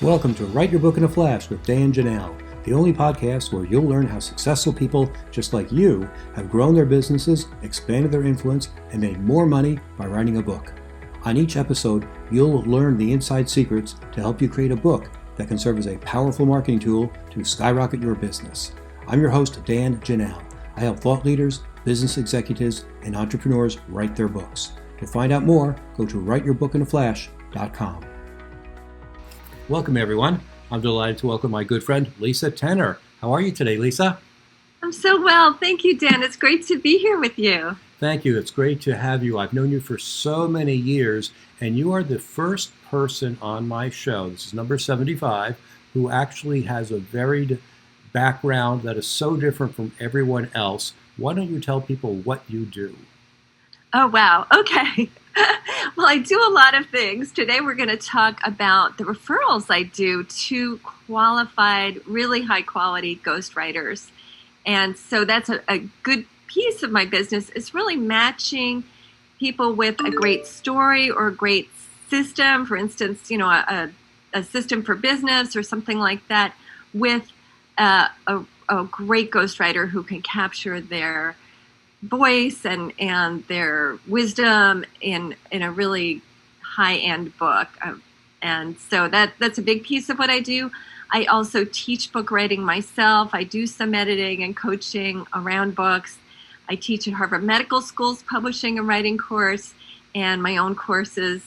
Welcome to Write Your Book in a Flash with Dan Janal, the only podcast where you'll learn how successful people just like you have grown their businesses, expanded their influence, and made more money by writing a book. On each episode, you'll learn the inside secrets to help you create a book that can serve as a powerful marketing tool to skyrocket your business. I'm your host, Dan Janal. I help thought leaders, business executives, and entrepreneurs write their books. To find out more, go to writeyourbookinaflash.com. Welcome, everyone. I'm delighted to welcome my good friend, Lisa Tenner. How are you today, Lisa? I'm so well. Thank you, Dan. It's great to be here with you. Thank you. It's great to have you. I've known you for so many years, and you are the first person on my show, this is number 75, who actually has a varied background that is so different from everyone else. Why don't you tell people what you do? Oh, wow. Okay. Well, I do a lot of things. Today we're going to talk about the referrals I do to qualified, really high quality ghostwriters. And so that's a good piece of my business is really matching people with a great story or a great system, for instance, a system for business or something like that, with a great ghostwriter who can capture their voice and their wisdom in a really high-end book. And so that's a big piece of what I do. I also teach book writing myself. I do some editing and coaching around books. I teach at Harvard Medical School's publishing and writing course and my own courses.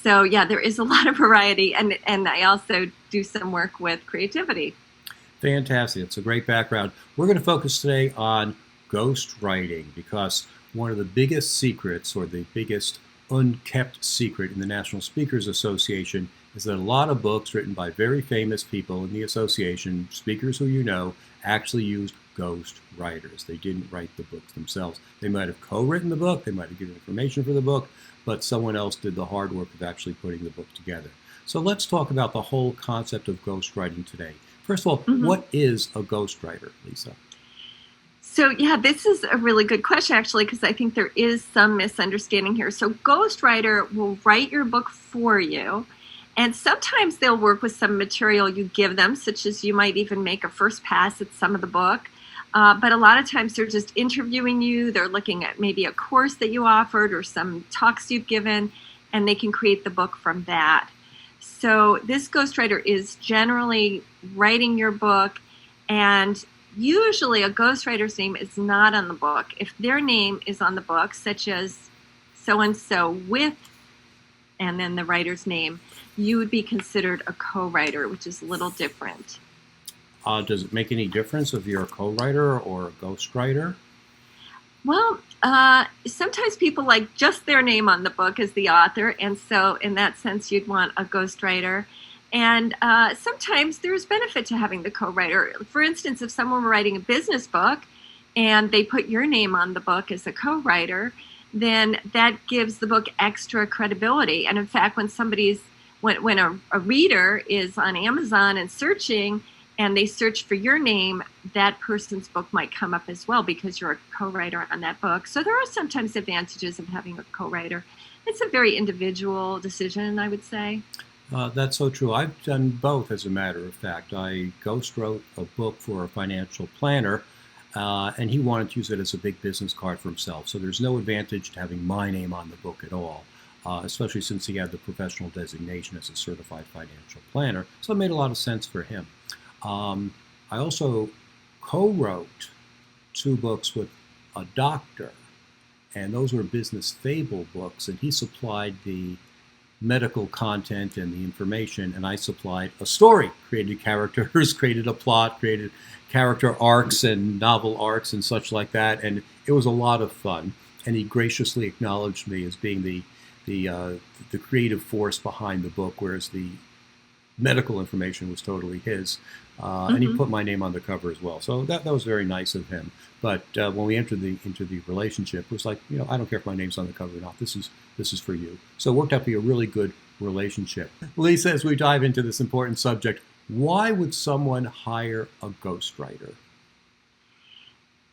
So yeah, there is a lot of variety. And I also do some work with creativity. Fantastic. It's a great background. We're going to focus today on ghostwriting because one of the biggest secrets or the biggest unkept secret in the National Speakers Association is that a lot of books written by very famous people in the association, speakers who you know, actually used ghostwriters. They didn't write the books themselves. They might have co-written the book, they might have given information for the book, but someone else did the hard work of actually putting the book together. So let's talk about the whole concept of ghostwriting today. First of all, what is a ghostwriter, Lisa? So yeah, this is a really good question, actually, because I think there is some misunderstanding here. So ghostwriter will write your book for you, and sometimes they'll work with some material you give them, such as you might even make a first pass at some of the book. But a lot of times they're just interviewing you. They're looking at maybe a course that you offered or some talks you've given, and they can create the book from that. So this ghostwriter is generally writing your book, and usually a ghostwriter's name is not on the book. If their name is on the book, such as so-and-so with, and then the writer's name, you would be considered a co-writer, which is a little different. Does it make any difference if you're a co-writer or a ghostwriter? Well, sometimes people like just their name on the book as the author, and so in that sense you'd want a ghostwriter. And sometimes there's benefit to having the co-writer. For instance, if someone were writing a business book and they put your name on the book as a co-writer, then that gives the book extra credibility. And in fact, when a reader is on Amazon and searching, and they search for your name, that person's book might come up as well because you're a co-writer on that book. So there are sometimes advantages of having a co-writer. It's a very individual decision, I would say. That's so true. I've done both, as a matter of fact. I ghost wrote a book for a financial planner, and he wanted to use it as a big business card for himself. So there's no advantage to having my name on the book at all, especially since he had the professional designation as a certified financial planner. So it made a lot of sense for him. I also co-wrote 2 books with a doctor, and those were business fable books, and he supplied the medical content and the information, and I supplied a story, created characters, created a plot, created character arcs and novel arcs and such like that, and it was a lot of fun. And he graciously acknowledged me as being the creative force behind the book, whereas the medical information was totally his, and he put my name on the cover as well. So that was very nice of him. But when we entered into the relationship, it was like, I don't care if my name's on the cover or not. This is for you. So it worked out to be a really good relationship. Lisa, as we dive into this important subject, why would someone hire a ghostwriter?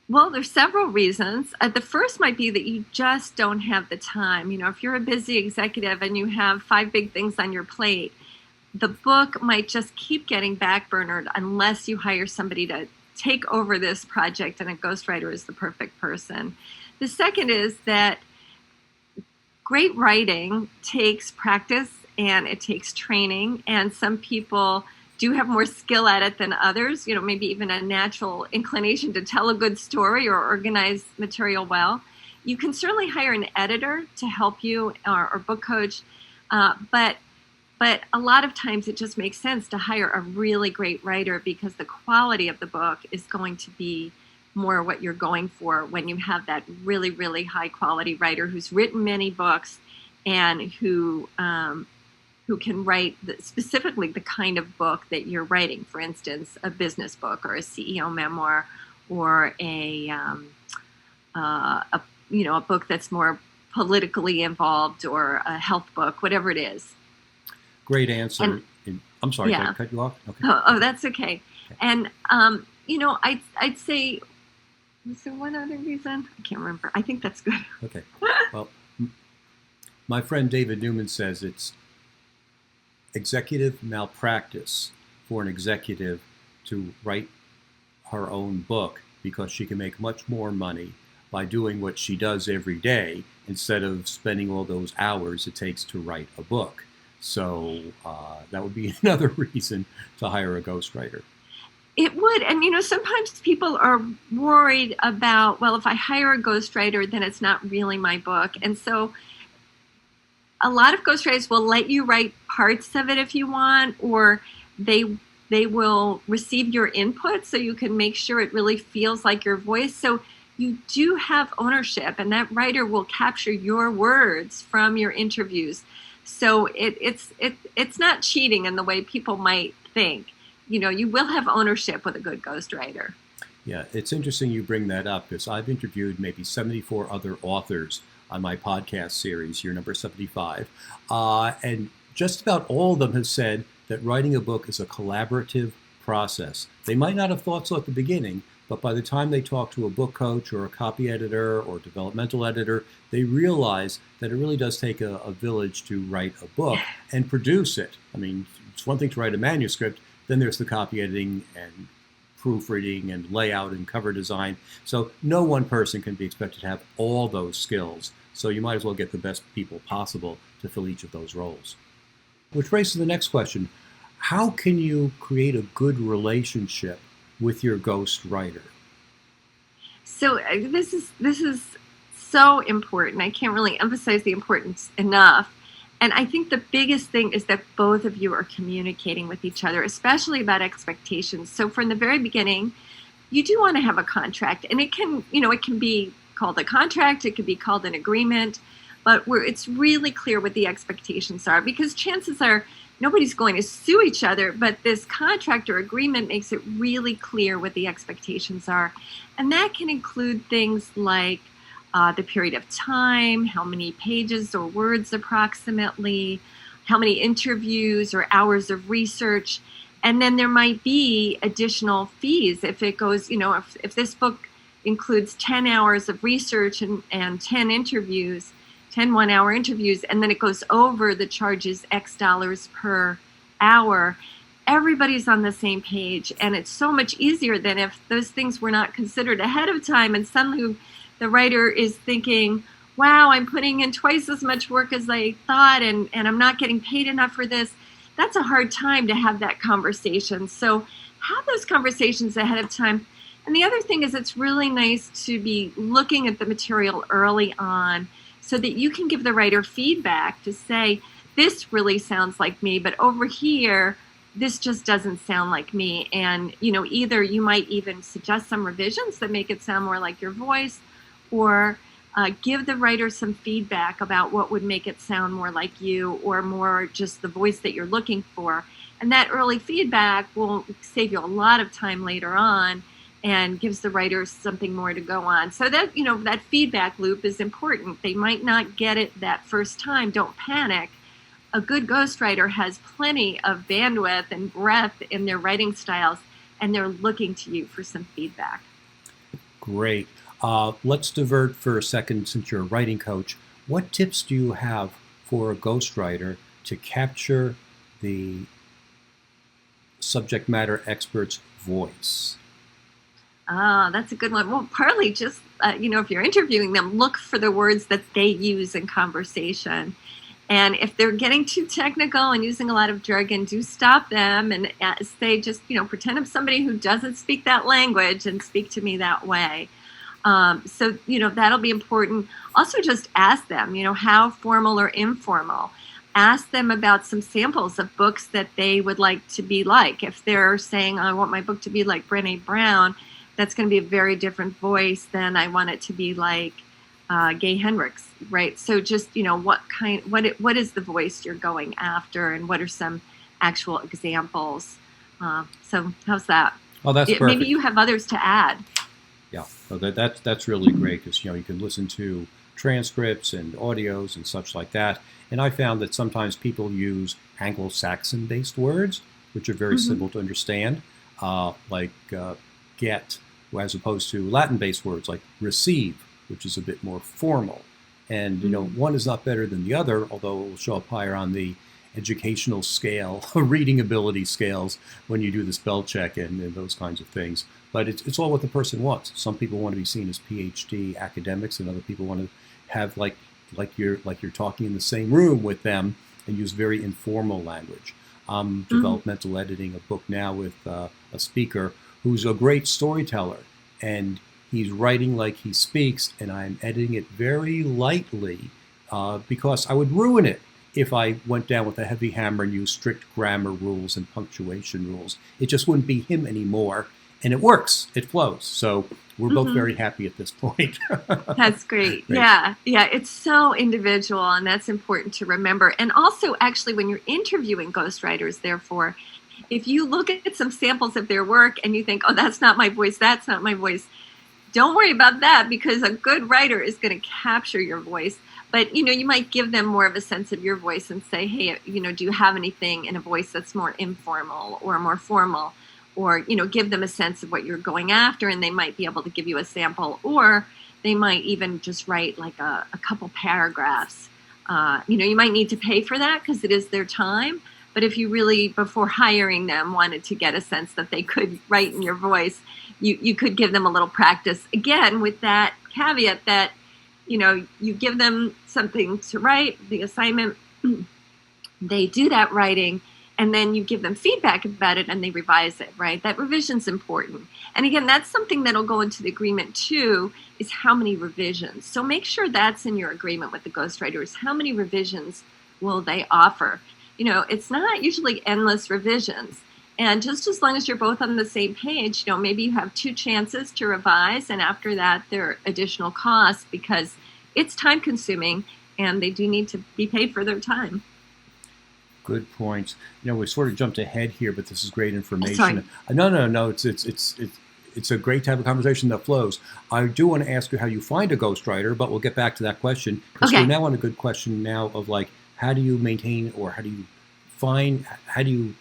Well, there's several reasons. The first might be that you just don't have the time. If you're a busy executive and you have 5 big things on your plate, the book might just keep getting backburnered unless you hire somebody to take over this project, and a ghostwriter is the perfect person. The second is that great writing takes practice and it takes training, and some people do have more skill at it than others, maybe even a natural inclination to tell a good story or organize material well. You can certainly hire an editor to help you, or book coach, but a lot of times it just makes sense to hire a really great writer, because the quality of the book is going to be more what you're going for when you have that really, really high quality writer who's written many books and who can write specifically the kind of book that you're writing. For instance, a business book or a CEO memoir, or a book that's more politically involved, or a health book, whatever it is. Great answer. I'm sorry, yeah. Did I cut you off? Okay. Oh, that's okay. And, I'd say, was there one other reason? I can't remember. I think that's good. Okay. Well, my friend David Newman says it's executive malpractice for an executive to write her own book, because she can make much more money by doing what she does every day instead of spending all those hours it takes to write a book. So that would be another reason to hire a ghostwriter. It would. And, sometimes people are worried about, well, if I hire a ghostwriter, then it's not really my book. And so a lot of ghostwriters will let you write parts of it if you want, or they will receive your input so you can make sure it really feels like your voice. So you do have ownership, and that writer will capture your words from your interviews. So it's not cheating in the way people might think. You will have ownership with a good ghostwriter. Yeah, it's interesting you bring that up, because I've interviewed maybe 74 other authors on my podcast series, year number 75. And just about all of them have said that writing a book is a collaborative process. They might not have thought so at the beginning, but by the time they talk to a book coach or a copy editor or developmental editor, they realize that it really does take a village to write a book and produce it. I mean, it's one thing to write a manuscript, then there's the copy editing and proofreading and layout and cover design. So no one person can be expected to have all those skills. So you might as well get the best people possible to fill each of those roles. Which raises the next question. How can you create a good relationship with your ghostwriter? So this is so important. I can't really emphasize the importance enough. And I think the biggest thing is that both of you are communicating with each other, especially about expectations. So from the very beginning, you do want to have a contract, and it can be called a contract, it could be called an agreement, but where it's really clear what the expectations are, because chances are nobody's going to sue each other, but this contract or agreement makes it really clear what the expectations are. And that can include things like the period of time, how many pages or words approximately, how many interviews or hours of research. And then there might be additional fees if it goes, if this book includes 10 hours of research and 10 interviews, 10 one-hour interviews, and then it goes over the charges X dollars per hour, everybody's on the same page. And it's so much easier than if those things were not considered ahead of time, and suddenly the writer is thinking, wow, I'm putting in twice as much work as I thought, and I'm not getting paid enough for this. That's a hard time to have that conversation. So have those conversations ahead of time. And the other thing is, it's really nice to be looking at the material early on so that you can give the writer feedback to say, this really sounds like me, but over here, this just doesn't sound like me. And, either you might even suggest some revisions that make it sound more like your voice, or give the writer some feedback about what would make it sound more like you, or more just the voice that you're looking for. And that early feedback will save you a lot of time later on and gives the writer something more to go on. So that, that feedback loop is important. They might not get it that first time. Don't panic. A good ghostwriter has plenty of bandwidth and breadth in their writing styles, and they're looking to you for some feedback. Great. Let's divert for a second, since you're a writing coach. What tips do you have for a ghostwriter to capture the subject matter expert's voice? Oh, that's a good one. Well, partly just, if you're interviewing them, look for the words that they use in conversation. And if they're getting too technical and using a lot of jargon, do stop them and say, just, pretend I'm somebody who doesn't speak that language and speak to me that way. So, that'll be important. Also, just ask them, how formal or informal. Ask them about some samples of books that they would like to be like. If they're saying, I want my book to be like Brené Brown, that's going to be a very different voice than I want it to be like Gay Hendricks, right? So just, what is the voice you're going after, and what are some actual examples? So how's that? Oh, that's perfect. Maybe you have others to add. Yeah, so that's really great, because you can listen to transcripts and audios and such like that. And I found that sometimes people use Anglo-Saxon-based words, which are very simple to understand, like get, as opposed to Latin-based words like receive, which is a bit more formal. And one is not better than the other, although it will show up higher on the educational scale, reading ability scales, when you do the spell check and those kinds of things. But it's all what the person wants. Some people want to be seen as PhD academics, and other people want to have like you're talking in the same room with them and use very informal language. Developmental editing a book now with a speaker who's a great storyteller, and he's writing like he speaks, and I'm editing it very lightly because I would ruin it if I went down with a heavy hammer and used strict grammar rules and punctuation rules. It just wouldn't be him anymore, and it works. It flows. So we're both very happy at this point. That's great. Yeah. It's so individual, and that's important to remember. And also, actually, when you're interviewing ghostwriters, therefore, if you look at some samples of their work and you think, oh, that's not my voice, don't worry about that, because a good writer is going to capture your voice. But, you might give them more of a sense of your voice and say, hey, do you have anything in a voice that's more informal or more formal? Or, give them a sense of what you're going after, and they might be able to give you a sample, or they might even just write like a couple paragraphs. You might need to pay for that because it is their time. But if you really, before hiring them, wanted to get a sense that they could write in your voice, you could give them a little practice. Again, with that caveat that, you give them something to write, the assignment, they do that writing, and then you give them feedback about it and they revise it, right? That revision's important. And again, that's something that'll go into the agreement too, is how many revisions. So make sure that's in your agreement with the ghostwriters. How many revisions will they offer? It's not usually endless revisions. And just as long as you're both on the same page, maybe you have 2 chances to revise, and after that, there are additional costs because it's time consuming and they do need to be paid for their time. Good points. We sort of jumped ahead here, but this is great information. Sorry. No. It's a great type of conversation that flows. I do want to ask you how you find a ghostwriter, but we'll get back to that question. Because we're now on a good question now of like, how do you maintain, or how do you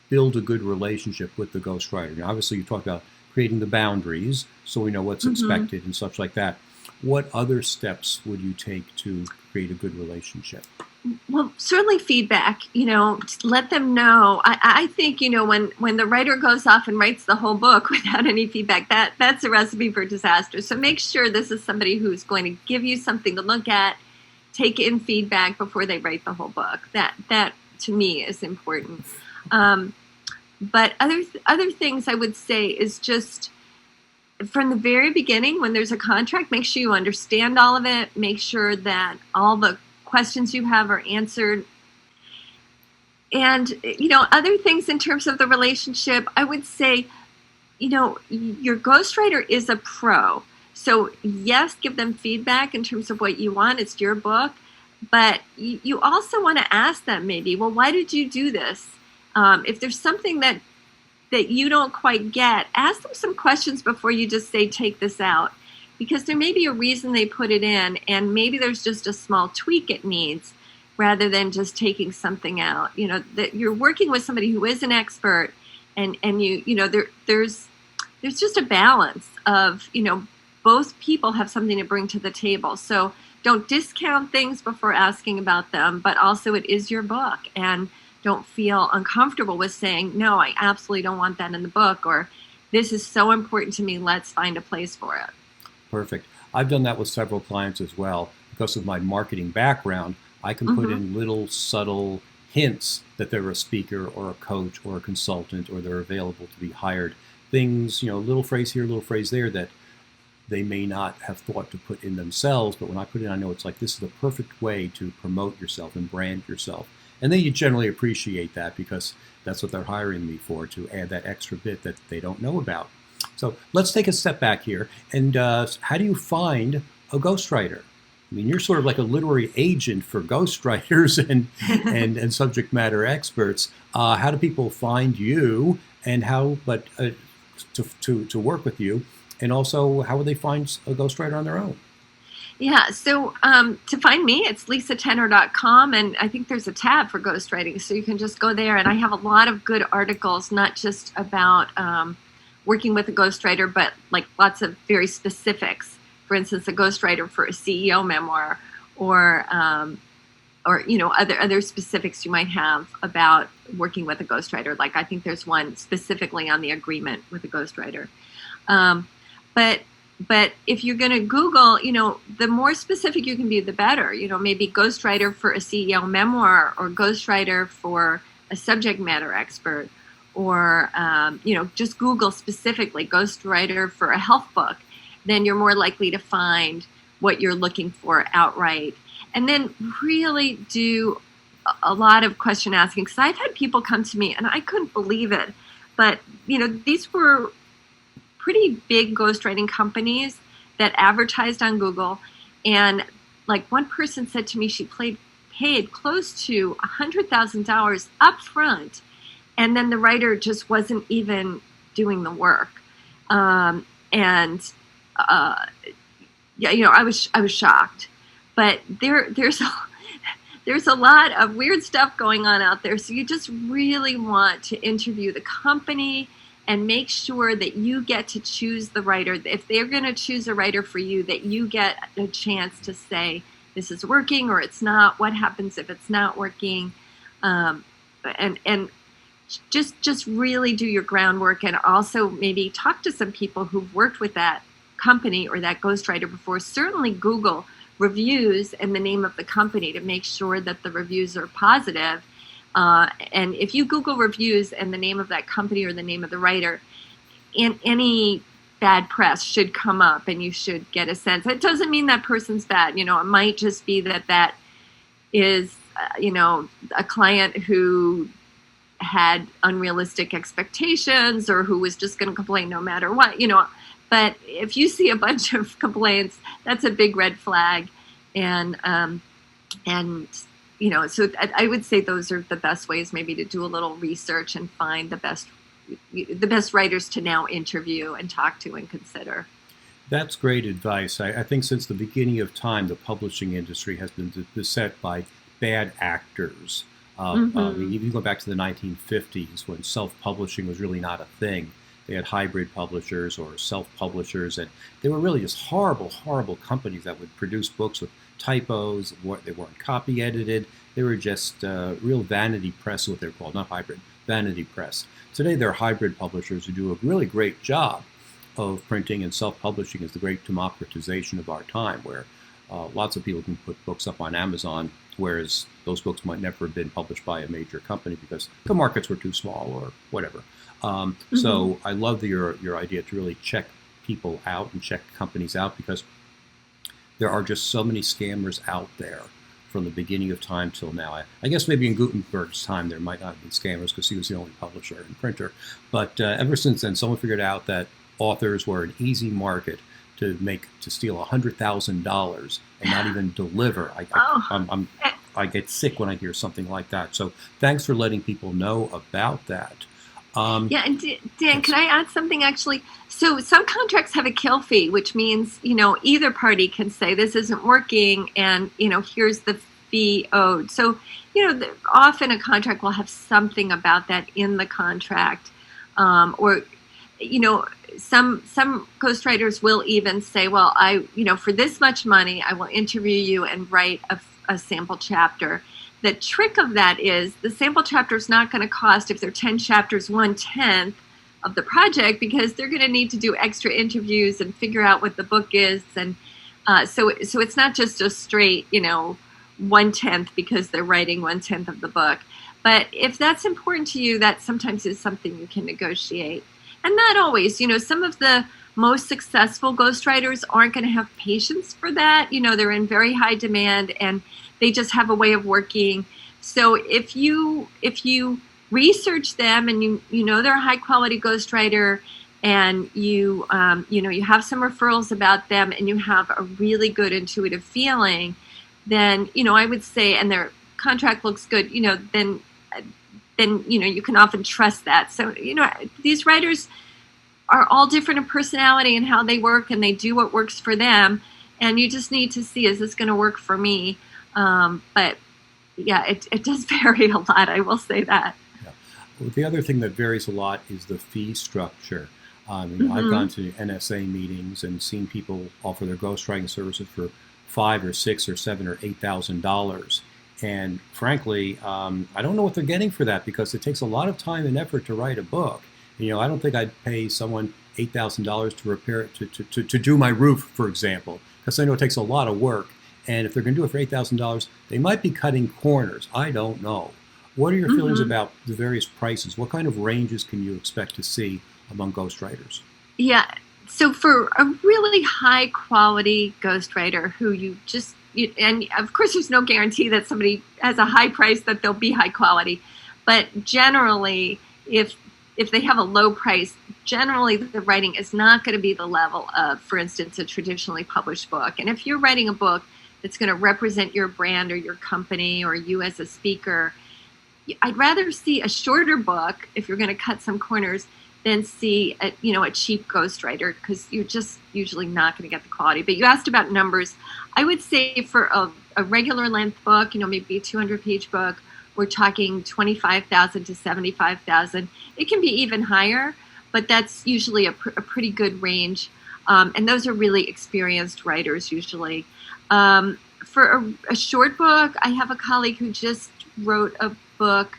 build a good relationship with the ghostwriter? Now, obviously, you talked about creating the boundaries so we know what's expected and such like that. What other steps would you take to create a good relationship? Well, certainly feedback, let them know. I think, when the writer goes off and writes the whole book without any feedback, that's a recipe for disaster. So make sure this is somebody who's going to give you something to look at, take in feedback before they write the whole book. That to me is important. But other things I would say is just from the very beginning, when there's a contract, make sure you understand all of it. Make sure that all the questions you have are answered. And, other things in terms of the relationship, I would say, your ghostwriter is a pro. So yes, give them feedback in terms of what you want. It's your book. But you also want to ask them maybe, well, why did you do this? If there's something that you don't quite get, ask them some questions before you just say, take this out. Because there may be a reason they put it in, and maybe there's just a small tweak it needs rather than just taking something out. That you're working with somebody who is an expert, and there's just a balance of, both people have something to bring to the table. So don't discount things before asking about them, but also it is your book, and don't feel uncomfortable with saying, no, I absolutely don't want that in the book, or this is so important to me, let's find a place for it. Perfect. I've done that with several clients as well. Because of my marketing background, I can put in little subtle hints that they're a speaker or a coach or a consultant or they're available to be hired. Things, little phrase here, little phrase there that they may not have thought to put in themselves, but when I put it in, I know it's like this is the perfect way to promote yourself and brand yourself. And then you generally appreciate that because that's what they're hiring me for, to add that extra bit that they don't know about. So let's take a step back here. And how do you find a ghostwriter? I mean, you're sort of like a literary agent for ghostwriters and subject matter experts. How do people find you, and to work with you, and also how would they find a ghostwriter on their own? Yeah, so to find me, it's lisatenor.com, and I think there's a tab for ghostwriting, so you can just go there. And I have a lot of good articles, not just about working with a ghostwriter, but like lots of very specifics. For instance, a ghostwriter for a CEO memoir, or other specifics you might have about working with a ghostwriter. Like I think there's one specifically on the agreement with a ghostwriter. But if you're going to Google, the more specific you can be, the better. Maybe ghostwriter for a CEO memoir, or ghostwriter for a subject matter expert, or just Google specifically ghostwriter for a health book. Then you're more likely to find what you're looking for outright. And then really do a lot of question asking, because I've had people come to me and I couldn't believe it. But, these were pretty big ghostwriting companies that advertised on Google. And like one person said to me, she paid close to $100,000 up front. And then the writer just wasn't even doing the work. I was shocked. But there's a lot of weird stuff going on out there. So you just really want to interview the company and make sure that you get to choose the writer. If they're going to choose a writer for you, that you get a chance to say, this is working or it's not. What happens if it's not working? And just really do your groundwork, and also maybe talk to some people who've worked with that company or that ghostwriter before. Certainly Google reviews and the name of the company to make sure that the reviews are positive. And if you Google reviews and the name of that company or the name of the writer, any bad press should come up, and you should get a sense. It doesn't mean that person's bad. It might just be that is, a client who had unrealistic expectations, or who was just going to complain no matter what, But if you see a bunch of complaints, that's a big red flag. So I would say those are the best ways maybe to do a little research and find the best writers to now interview and talk to and consider. That's great advice. I think since the beginning of time, the publishing industry has been beset by bad actors. If you go back to the 1950s, when self-publishing was really not a thing, they had hybrid publishers or self-publishers, and they were really just horrible, horrible companies that would produce books with typos. They weren't copy edited. They were just real vanity press, what they're called, not hybrid, vanity press. Today, they're hybrid publishers who do a really great job of printing, and self-publishing is the great democratization of our time, where lots of people can put books up on Amazon, whereas those books might never have been published by a major company because the markets were too small or whatever. So I love your idea to really check people out and check companies out, because there are just so many scammers out there from the beginning of time till now. I guess maybe in Gutenberg's time there might not have been scammers because he was the only publisher and printer. But ever since then, someone figured out that authors were an easy market to steal $100,000 and not even deliver. I get sick when I hear something like that. So thanks for letting people know about that. And Dan, can I add something actually? So some contracts have a kill fee, which means, either party can say this isn't working and, here's the fee owed. So, often a contract will have something about that in the contract. Or some ghostwriters will even say, well, for this much money, I will interview you and write a sample chapter. the trick of that is the sample chapter is not going to cost, if they're 10 chapters, 1/10 of the project, because they're going to need to do extra interviews and figure out what the book is. And so it's not just a straight, 1/10 because they're writing 1/10 of the book. But if that's important to you, that sometimes is something you can negotiate. And not always. Some of the most successful ghostwriters aren't going to have patience for that. They're in very high demand and they just have a way of working. So if you research them and you know they're a high quality ghostwriter, and you have some referrals about them, and you have a really good intuitive feeling, then I would say, and their contract looks good, then you can often trust that. So these writers are all different in personality and how they work, and they do what works for them, and you just need to see, is this going to work for me? But yeah, it does vary a lot, I will say that. Yeah. Well, the other thing that varies a lot is the fee structure. Mm-hmm. I've gone to NSA meetings and seen people offer their ghostwriting services for $5 or $6 or $7 or $8,000. And frankly, I don't know what they're getting for that, because it takes a lot of time and effort to write a book. I don't think I'd pay someone $8,000 to repair it, to do my roof, for example, because I know it takes a lot of work. And if they're going to do it for $8,000, they might be cutting corners. I don't know. What are your feelings about the various prices? What kind of ranges can you expect to see among ghostwriters? Yeah. So for a really high quality ghostwriter and of course there's no guarantee that somebody has a high price that they'll be high quality, but generally if they have a low price, generally the writing is not going to be the level of, for instance, a traditionally published book. And if you're writing a book that's going to represent your brand or your company or you as a speaker, I'd rather see a shorter book, if you're going to cut some corners, than see a cheap ghostwriter, because you're just usually not going to get the quality. But you asked about numbers. I would say for a regular length book, maybe a 200-page book, we're talking $25,000 to $75,000. It can be even higher, but that's usually a pretty good range. And those are really experienced writers usually. For a short book, I have a colleague who just wrote a book,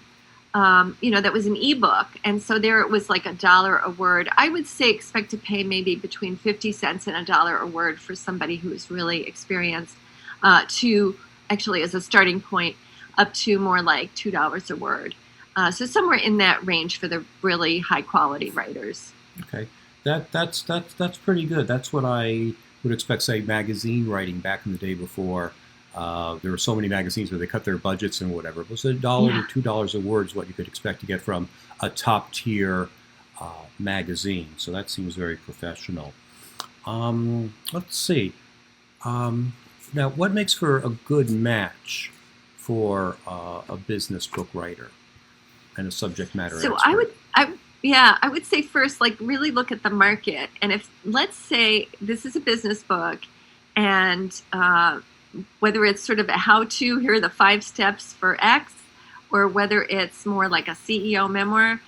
that was an ebook. And so there it was like $1 a word. I would say expect to pay maybe between 50 cents and $1 a word for somebody who is really experienced, to actually, as a starting point, up to more like $2 a word. So somewhere in that range for the really high quality writers. Okay. That's pretty good. That's what I would expect, say, magazine writing back in the day before. There were so many magazines where they cut their budgets and whatever. It was $1 to $2 a word is what you could expect to get from a top tier magazine. So that seems very professional. Let's see. Now, what makes for a good match for a business book writer and a subject matter expert? I would say first, really look at the market. And if, let's say, this is a business book, and whether it's sort of a how-to, here are the 5 steps for X, or whether it's more like a CEO memoir,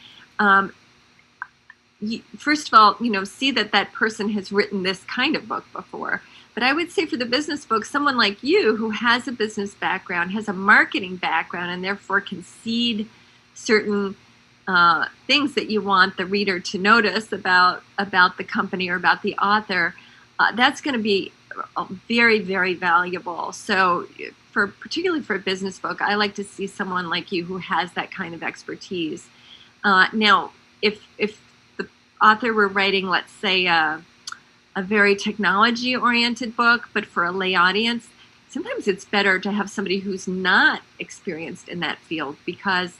first of all, see that person has written this kind of book before. But I would say for the business book, someone like you who has a business background, has a marketing background, and therefore can seed certain things that you want the reader to notice about the company or about the author, that's going to be very, very valuable. So particularly for a business book, I like to see someone like you who has that kind of expertise. Now, if the author were writing, let's say, a very technology-oriented book, but for a lay audience, sometimes it's better to have somebody who's not experienced in that field, because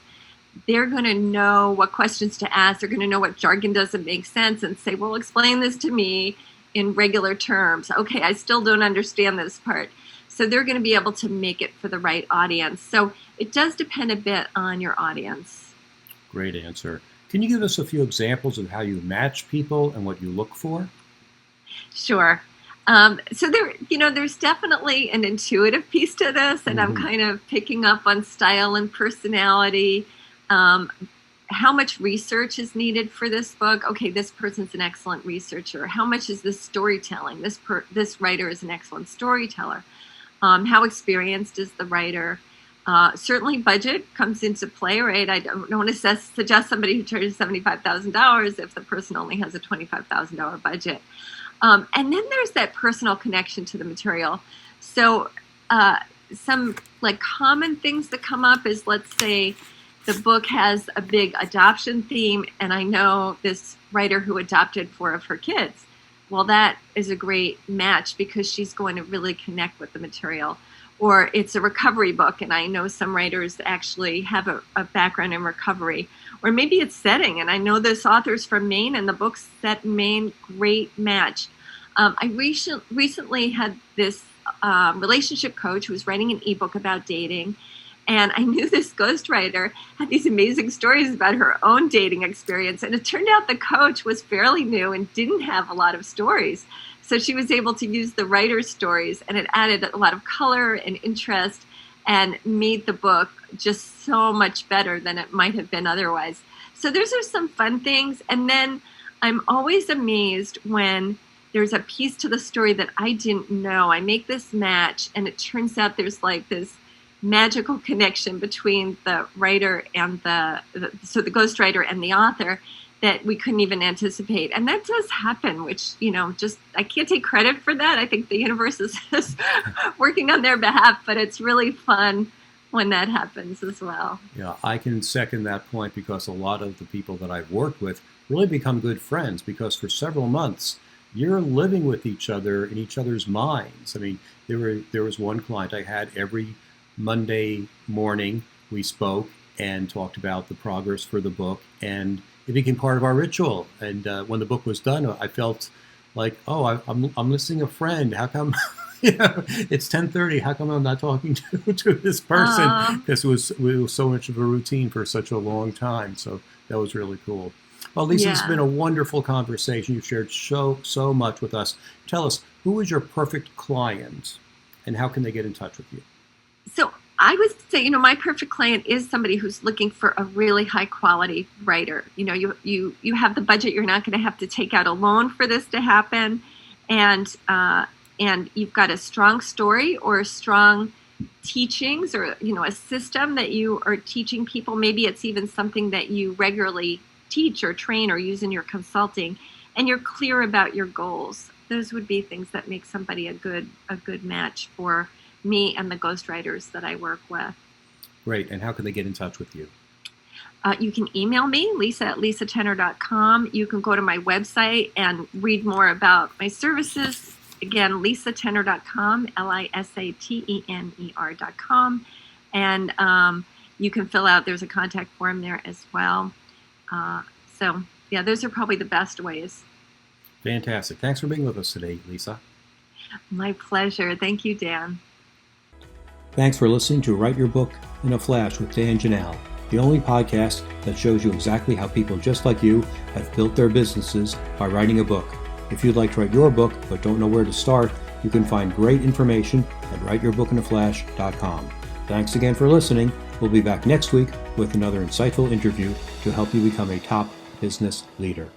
they're going to know what questions to ask. They're going to know what jargon doesn't make sense and say, well, explain this to me in regular terms. Okay, I still don't understand this part. So they're going to be able to make it for the right audience. So it does depend a bit on your audience. Great answer. Can you give us a few examples of how you match people and what you look for? Sure. So there's definitely an intuitive piece to this, and I'm kind of picking up on style and personality. How much research is needed for this book? Okay, this person's an excellent researcher. How much is this storytelling? This writer is an excellent storyteller. How experienced is the writer? Certainly budget comes into play, right? I don't want to suggest somebody who charges $75,000 if the person only has a $25,000 budget. And then there's that personal connection to the material. So some like common things that come up is, let's say the book has a big adoption theme, and I know this writer who adopted 4 of her kids. Well, that is a great match because she's going to really connect with the material. Or it's a recovery book, and I know some writers actually have a background in recovery. Or maybe it's setting, and I know this author's from Maine, and the book's set in Maine, great match. I recently had this relationship coach who was writing an ebook about dating, and I knew this ghostwriter had these amazing stories about her own dating experience, and it turned out the coach was fairly new and didn't have a lot of stories. So she was able to use the writer's stories, and it added a lot of color and interest and made the book just so much better than it might have been otherwise. So those are some fun things. And then I'm always amazed when there's a piece to the story that I didn't know. I make this match, and it turns out there's like this magical connection between the writer and the ghostwriter and the author that we couldn't even anticipate. And that does happen, which, just I can't take credit for that. I think the universe is just working on their behalf, but it's really fun when that happens as well. Yeah, I can second that point because a lot of the people that I've worked with really become good friends because for several months, you're living with each other in each other's minds. I mean, there was one client I had every Monday morning. We spoke and talked about the progress for the book, and it became part of our ritual. And when the book was done, I felt like, I'm missing a friend. How come, it's 10:30. How come I'm not talking to this person? Because it was so much of a routine for such a long time. So that was really cool. Well, Lisa, It's been a wonderful conversation. You've shared so much with us. Tell us, who is your perfect client, and how can they get in touch with you? So I would say, my perfect client is somebody who's looking for a really high quality writer. You have the budget. You're not going to have to take out a loan for this to happen, and you've got a strong story or strong teachings or a system that you are teaching people. Maybe it's even something that you regularly teach or train or use in your consulting, and you're clear about your goals. Those would be things that make somebody a good match for me and the ghostwriters that I work with. Great. And how can they get in touch with you? You can email me, lisa@lisatenner.com. You can go to my website and read more about my services. Again, lisatenner.com, lisatenner.com. And you can fill out, there's a contact form there as well. Those are probably the best ways. Fantastic. Thanks for being with us today, Lisa. My pleasure. Thank you, Dan. Thanks for listening to Write Your Book in a Flash with Dan Janal, the only podcast that shows you exactly how people just like you have built their businesses by writing a book. If you'd like to write your book but don't know where to start, you can find great information at writeyourbookinaflash.com. Thanks again for listening. We'll be back next week with another insightful interview to help you become a top business leader.